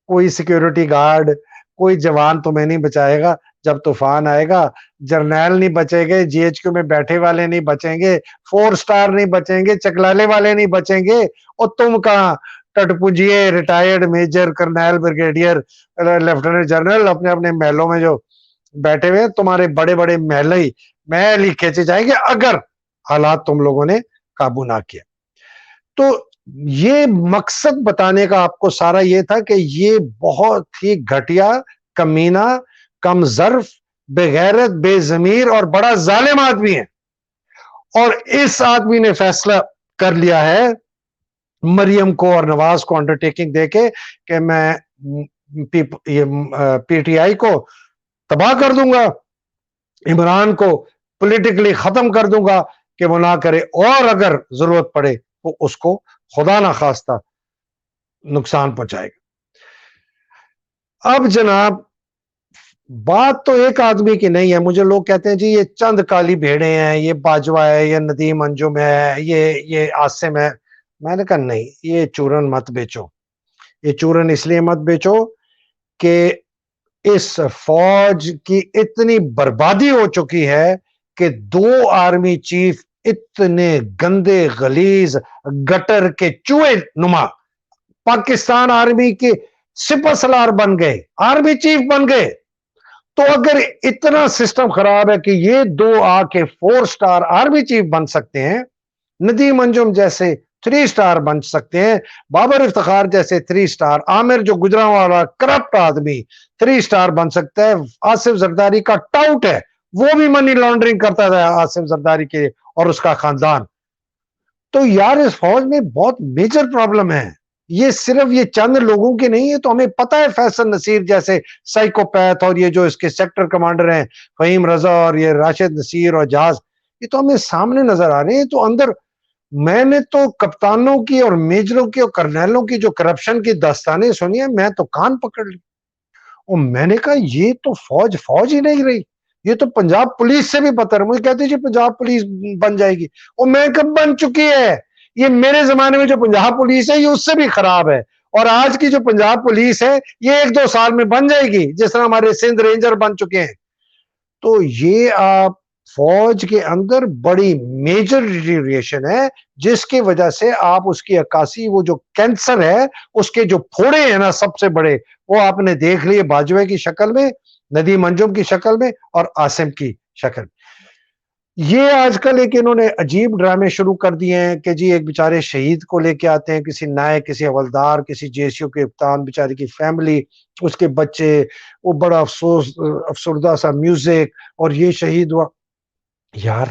کوئی سیکیورٹی گارڈ، کوئی جوان تمہیں نہیں بچائے گا. جب طوفان آئے گا جرنیل نہیں بچیں گے، جی ایچ کیو میں بیٹھے والے نہیں بچیں گے، 4 سٹار نہیں بچیں گے، چکلالے والے نہیں بچیں گے. اور تم کہاں ٹٹپجیے retired major, colonel, brigadier, lieutenant general اپنے اپنے محلوں میں جو بیٹھے ہوئے، تمہارے بڑے بڑے محل ہی کھینچے جائیں گے اگر حالات تم لوگوں نے قابو نہ کیا. تو یہ مقصد بتانے کا آپ کو سارا یہ تھا کہ یہ بہت ہی گھٹیا، کمینہ، کم ظرف، بے غیرت، بے ضمیر اور بڑا ظالم آدمی ہے. اور اس آدمی نے فیصلہ کر لیا ہے مریم کو اور نواز کو انڈرٹیکنگ دے کے کہ میں پی ٹی آئی کو تباہ کر دوں گا، عمران کو پولیٹیکلی ختم کر دوں گا کہ وہ نہ کرے، اور اگر ضرورت پڑے تو اس کو خدا نہ خواستہ نقصان پہنچائے گا. اب جناب بات تو ایک آدمی کی نہیں ہے. مجھے لوگ کہتے ہیں جی یہ چند کالی بھیڑیں ہیں, یہ باجوہ ہے, یہ ندیم انجم ہے, یہ عاصم ہے. میں نے کہا نہیں, یہ چورن مت بیچو. یہ چورن اس لیے مت بیچو کہ اس فوج کی اتنی بربادی ہو چکی ہے کہ 2 آرمی چیف اتنے گندے غلیظ گٹر کے چوہے نما پاکستان آرمی کے سپہ سالار بن گئے, آرمی چیف بن گئے. تو اگر اتنا سسٹم خراب ہے کہ یہ 2 آ کے 4 سٹار آرمی چیف بن سکتے ہیں, ندیم انجم جیسے 3 سٹار بن سکتے ہیں, بابر افتخار جیسے 3 سٹار, عامر جو گجرانوالا کرپٹ آدمی 3 سٹار بن سکتا ہے, آصف زرداری کا ٹاؤٹ ہے, وہ بھی منی لانڈرنگ کرتا تھا آصف زرداری کے اور اس کا خاندان. تو یار اس فوج میں بہت میجر پرابلم ہے. یہ صرف یہ چند لوگوں کی نہیں ہے. تو ہمیں پتا ہے فیصل نصیر جیسے سائیکوپیتھ اور یہ جو اس کے سیکٹر کمانڈر ہیں فہیم رضا اور یہ راشد نصیر اور جہاز, یہ تو ہمیں سامنے نظر آ رہے ہیں. تو اندر میں نے تو کپتانوں کی اور میجروں کی اور کرنیلوں کی جو کرپشن کی داستانیں سنی ہیں, میں تو کان پکڑ لی. اور میں نے کہا یہ تو فوج ہی نہیں رہی, یہ تو پنجاب پولیس سے بھی بدتر. مجھے کہتے جی پنجاب پولیس بن جائے گی, اور میں کب بن چکی ہے. یہ میرے زمانے میں جو پنجاب پولیس ہے یہ اس سے بھی خراب ہے, اور آج کی جو پنجاب پولیس ہے یہ 1-2 سال میں بن جائے گی جس طرح ہمارے سندھ رینجر بن چکے ہیں. تو یہ آپ فوج کے اندر بڑی میجر ڈیٹیریشن ہے, جس کی وجہ سے آپ اس کی عکاسی, وہ جو کینسر ہے اس کے جو پھوڑے ہیں نا سب سے بڑے, وہ آپ نے دیکھ لیے باجوے کی شکل میں, ندیم انجم کی شکل میں اور عاصم کی شکل میں. یہ آج کل ایک انہوں نے عجیب ڈرامے شروع کر دیے ہیں کہ جی ایک بیچارے شہید کو لے کے آتے ہیں, کسی نائب, کسی حوالدار, کسی جے سی او کے کپتان, بیچارے کی فیملی, اس کے بچے, وہ بڑا افسردہ سا میوزک, اور یہ شہید ہوا. یار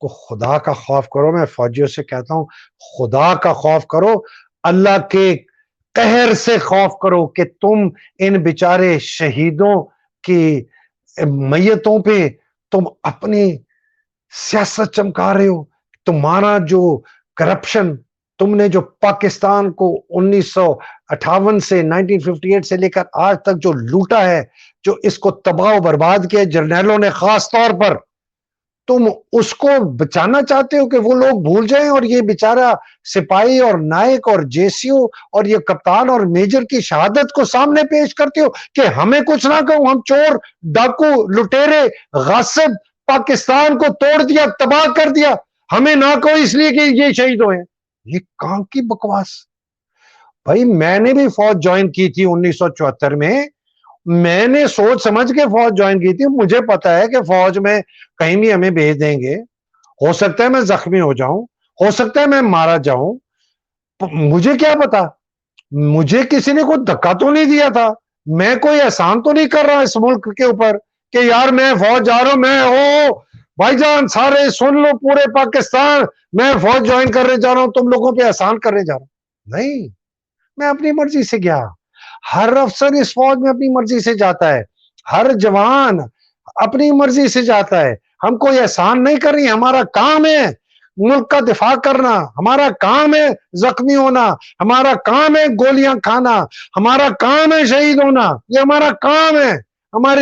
کو خدا کا خوف کرو. میں فوجیوں سے کہتا ہوں خدا کا خوف کرو, اللہ کے قہر سے خوف کرو کہ تم ان بیچارے شہیدوں کی میتوں پہ تم اپنی سیاست چمکا رہے ہو. تمہارا جو کرپشن, تم نے جو پاکستان کو 1958 سے 1958 سے لے کر آج تک جو لوٹا ہے, جو اس کو تباہ و برباد کیا جرنیلوں نے خاص طور پر, تم اس کو بچانا چاہتے ہو کہ وہ لوگ بھول جائیں, اور یہ بیچارہ سپاہی اور نائک اور جے سی او اور یہ کپتان اور میجر کی شہادت کو سامنے پیش کرتے ہو کہ ہمیں کچھ نہ کہو, ہم چور, ڈاکو, لٹیرے, غاصب, پاکستان کو توڑ دیا, تباہ کر دیا, ہمیں نہ کہو اس لیے کہ یہ شہید ہوئے. یہ کہاں کی بکواس. بھائی میں نے بھی فوج جوائن کی تھی 1974 میں, میں نے سوچ سمجھ کے فوج جوائن کی تھی. مجھے پتا ہے کہ فوج میں کہیں بھی ہمیں بھیج دیں گے, ہو سکتا ہے میں زخمی ہو جاؤں, ہو سکتا ہے میں مارا جاؤں, مجھے کیا پتا. مجھے کسی نے کوئی دھکا تو نہیں دیا تھا, میں کوئی احسان تو نہیں کر رہا اس ملک کے اوپر کہ یار میں فوج جا رہا ہوں. میں بھائی جان سارے سن لو, پورے پاکستان, میں فوج جوائن کرنے جا رہا ہوں, تم لوگوں پہ احسان کرنے جا رہا ہوں. نہیں, میں اپنی مرضی سے گیا. ہر افسر اس فوج میں اپنی مرضی سے جاتا ہے, ہر جوان اپنی مرضی سے جاتا ہے. ہم کوئی احسان نہیں کر رہی, ہمارا کام ہے ملک کا دفاع کرنا, ہمارا کام ہے زخمی ہونا, ہمارا کام ہے گولیاں کھانا, ہمارا کام ہے شہید ہونا, یہ ہمارا کام ہے. ہمارے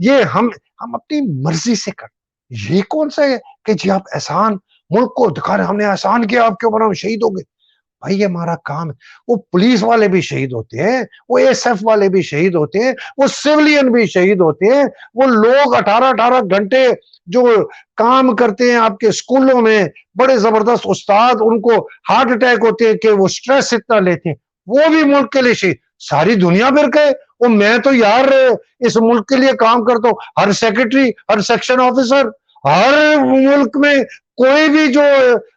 یہ ہم اپنی مرضی سے کر. یہ کون سا ہے کہ جی آپ احسان ملک کو دکھا رہے, ہم نے احسان کیا آپ کے اوپر, ہم شہید ہو گئے. بھائی یہ ہمارا کام ہے. وہ پولیس والے بھی شہید ہوتے ہیں, وہ ایس ایف والے بھی شہید ہوتے ہیں, وہ سیولین بھی شہید ہوتے ہیں, وہ لوگ 18 گھنٹے جو کام کرتے ہیں آپ کے اسکولوں میں, بڑے زبردست استاد, ان کو ہارٹ اٹیک ہوتے ہیں کہ وہ سٹریس اتنا لیتے ہیں, وہ بھی ملک کے لیے شہید. ساری دنیا پھر کہے وہ میں تو یار اس ملک کے لیے کام کرتا ہوں. ہر سیکرٹری, ہر سیکشن آفیسر, ہر ملک میں کوئی بھی جو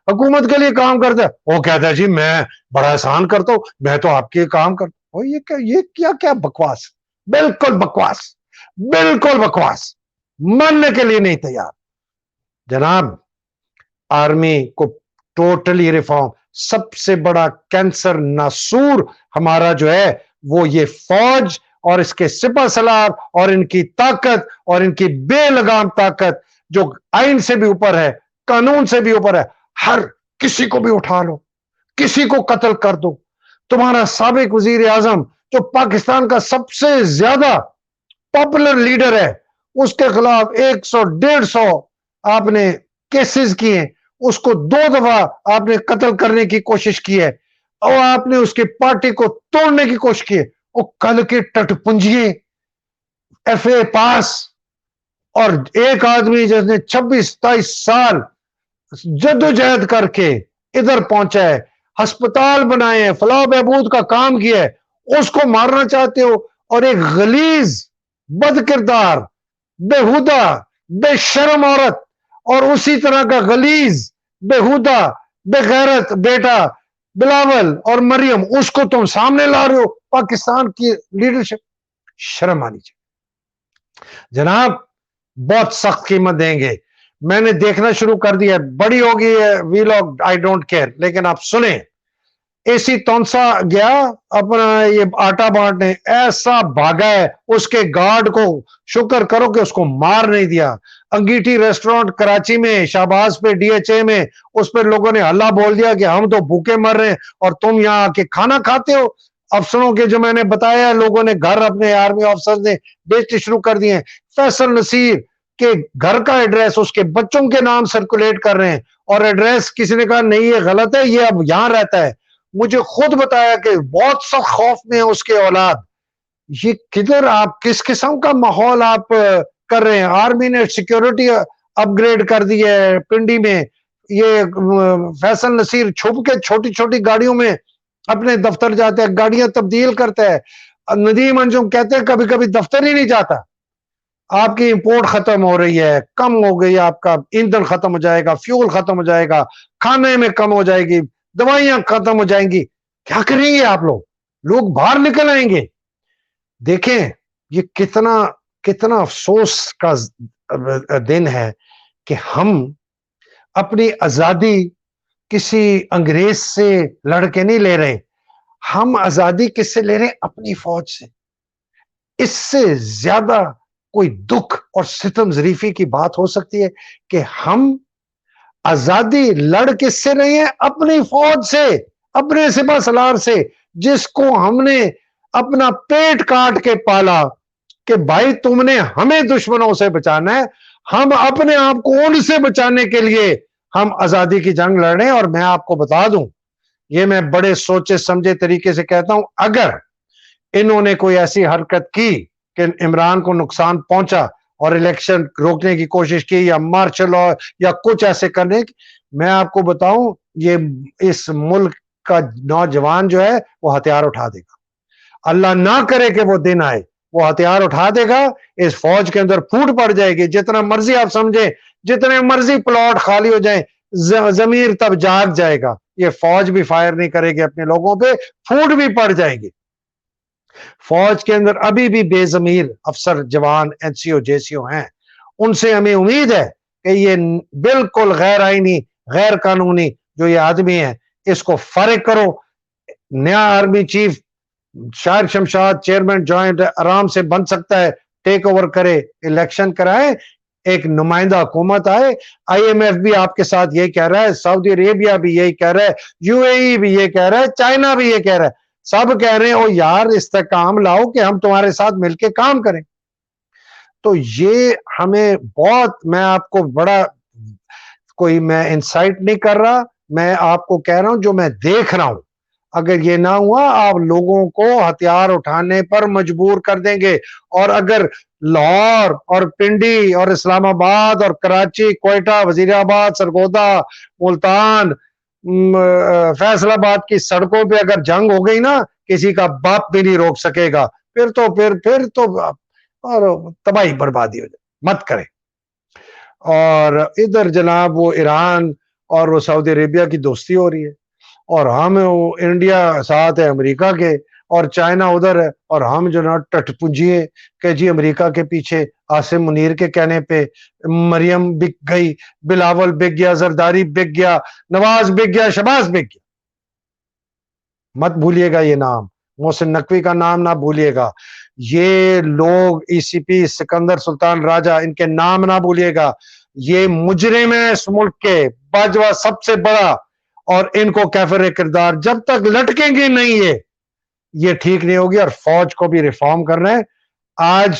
حکومت کے لیے کام کرتا ہے وہ کہتا ہے جی میں بڑا احسان کرتا ہوں, میں تو آپ کے کام کرتا ہوں. یہ کیا بکواس, بالکل بکواس, بالکل بکواس, ماننے کے لیے نہیں تیار. جناب آرمی کو ٹوٹلی ریفارم, سب سے بڑا کینسر ناسور ہمارا جو ہے وہ یہ فوج اور اس کے سپہ سالار اور ان کی طاقت اور ان کی بے لگام طاقت جو آئین سے بھی اوپر ہے, قانون سے بھی اوپر ہے. ہر کسی کو بھی اٹھا لو, کسی کو قتل کر دو. تمہارا سابق وزیر اعظم جو پاکستان کا سب سے زیادہ پاپولر لیڈر ہے, اس کے خلاف 100-150 آپ نے کیسز کیے, اس کو 2 دفعہ آپ نے قتل کرنے کی کوشش کی ہے, اور آپ نے اس کی پارٹی کو توڑنے کی کوشش کی ہے. وہ کل کے ٹٹ پنجیے FA پاس, اور ایک آدمی جس نے 26-27 سال جدوجہد کر کے ادھر پہنچا ہے, ہسپتال بنائے ہیں, فلاح بہبود کا کام کیا ہے, اس کو مارنا چاہتے ہو. اور ایک غلیظ بد کردار بےہودہ بے شرم عورت اور اسی طرح کا غلیظ بےہودہ بے غیرت بیٹا بلاول اور مریم, اس کو تم سامنے لا رہے ہو. پاکستان کی لیڈرشپ, شرم آنی چاہیے جناب. بہت سخت قیمت دیں گے. میں نے دیکھنا شروع کر دیا, بڑی ہوگی ہے ویلاگ, آئی ڈونٹ کیئر, لیکن آپ سنیں. اسی تونسا گیا اپنا یہ آٹا بانٹنے, ایسا بھاگا ہے, اس کے گارڈ کو شکر کرو کہ اس کو مار نہیں دیا. انگیٹھی ریسٹورانٹ کراچی میں, شہباز پہ DHA میں, اس پہ لوگوں نے ہلہ بول دیا کہ ہم تو بھوکے مر رہے ہیں اور تم یہاں آ کے کھانا کھاتے ہو. افسروں کے جو میں نے بتایا, لوگوں نے گھر اپنے آرمی افسر نے بیچنے شروع کر دیے ہیں. فیصل نصیر کے گھر کا ایڈریس اس کے بچوں کے نام سرکولیٹ کر رہے ہیں, اور ایڈریس کسی نے کہا نہیں یہ غلط ہے, یہ اب یہاں رہتا ہے. مجھے خود بتایا کہ بہت سخت خوف میں ہے اس کے اولاد. یہ کدھر آپ کس قسم کا ماحول آپ کر رہے ہیں؟ آرمی نے سیکیورٹی اپ گریڈ کر دی ہے پنڈی میں. یہ فیصل نصیر چھپ کے چھوٹی چھوٹی گاڑیوں میں اپنے دفتر جاتے ہیں, گاڑیاں تبدیل کرتا ہے. ندیم انجم کہتے ہیں کبھی کبھی دفتر ہی نہیں جاتا. آپ کی امپورٹ ختم ہو رہی ہے, کم ہو گئی, آپ کا ایندھن ختم ہو جائے گا, فیول ختم ہو جائے گا, کھانے میں کم ہو جائے گی, دوائیاں ختم ہو جائیں گی. کیا کریں گے آپ لوگ؟ لوگ باہر نکل آئیں گے. دیکھیں یہ کتنا افسوس کا دن ہے کہ ہم اپنی آزادی کسی انگریز سے لڑ کے نہیں لے رہے. ہم آزادی کس سے لے رہے ہیں؟ اپنی فوج سے. اس سے زیادہ کوئی دکھ اور ستم ظریفی کی بات ہو سکتی ہے کہ ہم آزادی لڑ کس سے رہے ہیں؟ اپنی فوج سے, اپنے سپہ سالار سے, جس کو ہم نے اپنا پیٹ کاٹ کے پالا کہ بھائی تم نے ہمیں دشمنوں سے بچانا ہے, ہم اپنے آپ کو ان سے بچانے کے لیے ہم آزادی کی جنگ لڑ رہے ہیں. اور میں آپ کو بتا دوں, یہ میں بڑے سوچے سمجھے طریقے سے کہتا ہوں, اگر انہوں نے کوئی ایسی حرکت کی کہ عمران کو نقصان پہنچا اور الیکشن روکنے کی کوشش کی یا مارشل لا یا کچھ ایسے کرنے کی, میں آپ کو بتاؤں یہ اس ملک کا نوجوان جو ہے وہ ہتھیار اٹھا دے گا. اللہ نہ کرے کہ وہ دن آئے, وہ ہتھیار اٹھا دے گا. اس فوج کے اندر پھوٹ پڑ جائے گی. جتنا مرضی آپ سمجھیں, جتنے مرضی پلاٹ خالی ہو جائیں, ضمیر تب جاگ جائے گا. یہ فوج بھی فائر نہیں کرے گی اپنے لوگوں پہ, پھوٹ بھی پڑ جائے گی. فوج کے اندر ابھی بھی بے ضمیر افسر جوان NCO JCO ہیں. ان سے ہمیں امید ہے کہ یہ بالکل غیر آئینی غیر قانونی جو یہ آدمی ہے اس کو فارغ کرو. نیا آرمی چیف شاہر شمشاد چیئرمین جوائنٹ آرام سے بن سکتا ہے, ٹیک اوور کرے, الیکشن کرائے, ایک نمائندہ حکومت آئے. IMF بھی آپ کے ساتھ یہی کہہ رہا ہے, سعودی عربیہ بھی یہی کہہ رہا ہے, UAE بھی یہ کہہ رہا ہے, چائنا بھی یہ کہہ رہا ہے. سب کہہ رہے ہیں او یار استحکام لاؤ کہ ہم تمہارے ساتھ مل کے کام کریں. تو یہ ہمیں بہت, میں آپ کو بڑا کوئی میں انسائٹ نہیں کر رہا, میں آپ کو کہہ رہا ہوں جو میں دیکھ رہا ہوں. اگر یہ نہ ہوا آپ لوگوں کو ہتھیار اٹھانے پر مجبور کر دیں گے. اور اگر لاہور اور پنڈی اور اسلام آباد اور کراچی, کوئٹہ, وزیر آباد, سرگودا, ملتان, فیصل آباد کی سڑکوں پہ اگر جنگ ہو گئی نا, کسی کا باپ بھی نہیں روک سکے گا. پھر تو اور تباہی بربادی ہو جائے. مت کریں. اور ادھر جناب وہ ایران اور وہ سعودی عربیہ کی دوستی ہو رہی ہے, اور ہم انڈیا ساتھ ہے امریکہ کے, اور چائنا ادھر ہے, اور ہم جو نا ٹٹ پنجیے کہ جی امریکہ کے پیچھے عاصم منیر کے کہنے پہ مریم بک گئی, بلاول بک گیا, زرداری بک گیا, نواز بک گیا, شہباز بک گیا. مت بھولیے گا یہ نام, محسن نقوی کا نام نہ بھولیے گا. یہ لوگ ECP سکندر سلطان راجہ, ان کے نام نہ بھولیے گا. یہ مجرم ہے اس ملک کے, باجوہ سب سے بڑا, اور ان کو کیفر کردار جب تک لٹکیں گے نہیں یہ ٹھیک نہیں ہوگی. اور فوج کو بھی ریفارم کرنا ہے. آج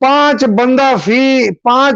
5